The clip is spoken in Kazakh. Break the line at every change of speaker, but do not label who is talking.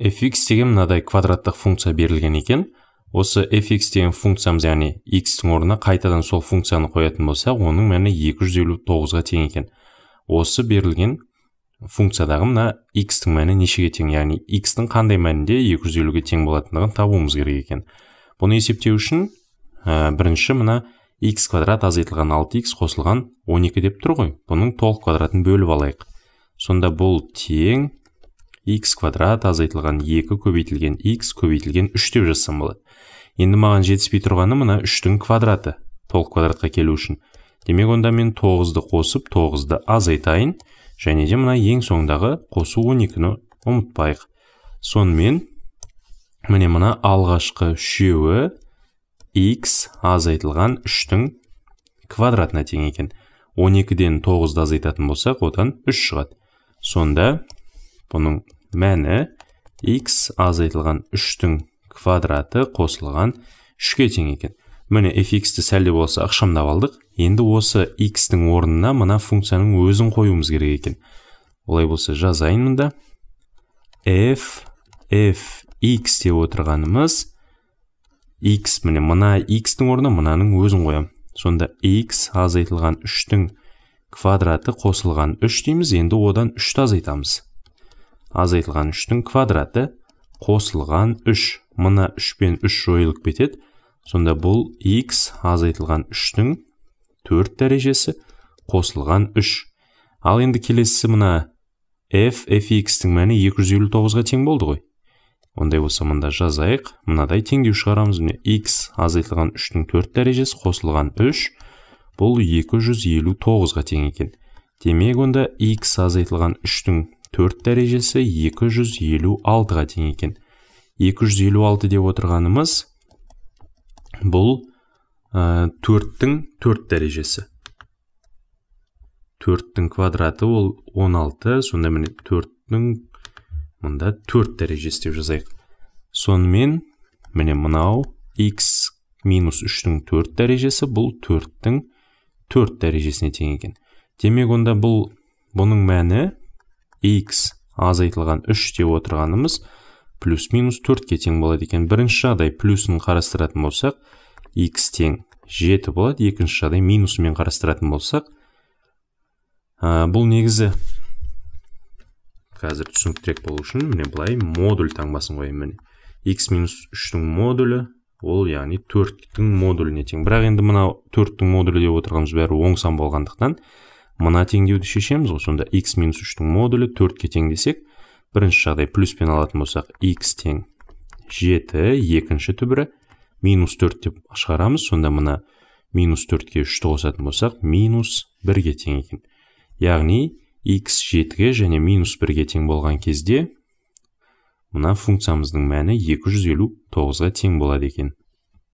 fx деген мынадай квадраттық функция берілген екен. Осы fx деген функциямыз, яғни x-тің орнына қайтадан сол функцияны қоятын болсақ, оның мәні 259-ға тең екен. Осы берілген функциядағы мына x-тің мәні нешеге тең, яғни x-тің қандай мәнінде 250-ге тең болатындығын табуымыз керек екен. Бұны есептеу үшін бірінші мына x квадрат азайтылған 6x қосылған 12 деп тұр ғой. Бұның толық квадратын бөліп алайық. Сонда бұл тең x квадрат азайтылған 2 көбейтілген x көбейтілген 3 деп жазсам болады. Енді маған жетіспей тұрғаны мына 3-тің квадраты толық квадратқа келу үшін. Демек, онда мен 9-ды қосып, 9-ды азайтайын, және де мына ең соңындағы қосу 12-ні ұмытпайық. Сонымен, міне мына алғашқы үшеуі x азайтылған 3-тің квадратына тең екен. 12-ден 9-ды азайтатын болсақ, одан 3 шығады. Сонда, бұның мәні x азайтылған 3-тің квадраты қосылған 3-ке тең екен. Міне fx-ті сәлде болса ақшамдап алдық. Енді осы x-тің орнына мына функцияның өзін қоюымыз керек екен. Олай болса жазайын мұнда. fx деп отырғанымыз x, міне мына x-тің орнына мынаның өзін қоям. Сонда x азайтылған 3-тің квадраты қосылған 3 дейміз. Енді одан 3-ті азайтамыз. Азайтылған 3-тің квадраты қосылған 3. Мына 3 пен 3 жойылып кетеді. Сонда бұл x азайтылған 3-тің 4 дәрежесі қосылған 3. Ал енді келесі мына fx-тің мәні 259-ға тең болды ғой. Ондай болса мұнда жазайық. Мынадай теңдеу шығарамыз. X азайтылған 3-тің 4 дәрежесі қосылған 3. Бұл 259-ға тең екен. Демек, онда x азайтылған 3-тің 4 дәрежесі 256-ға тең екен. 256 деп отырғанымыз бұл 4-тің 4 дәрежесі. 4-тің квадраты ол 16, сонда міне 4-тің мұнда 4 дәрежесі деп жазайық. Сонымен, міне мынау x минус 3-тің 4 дәрежесі бұл 4-тің 4 дәрежесіне тең екен. Демек, онда бұның мәні x азайтылған 3 деп отырғанымыз плюс минус 4-ке тең болады екен. Бірінші жағдай плюсын қарастыратын болсақ, x тең 7 болады. Екінші жағдай минусымен қарастыратын болсақ, бұл негізі қазір түсініктірек болу үшін, міне былай модуль таңбасын қояйын. X минус 3-тің модулі, ол яғни 4-тің модуліне тең. Бірақ енді мына 4-тің модулі деп отырғанымыз бәрі оң сан болғандықтан, мына теңдеуді шешеміз ғой. Сонда x минус 3-тің модулі 4-ке тең десек, бірінші жағдай плюспен алатын болсақ, x тең 7, екінші түбірі минус 4 деп шығарамыз. Сонда мына минус 4-ке 3-ті қосатын болсақ, минус 1-ге тең екен. Яғни, x 7-ге және минус 1-ге тең болған кезде, мына функциямыздың мәні 259-ға тең болады екен.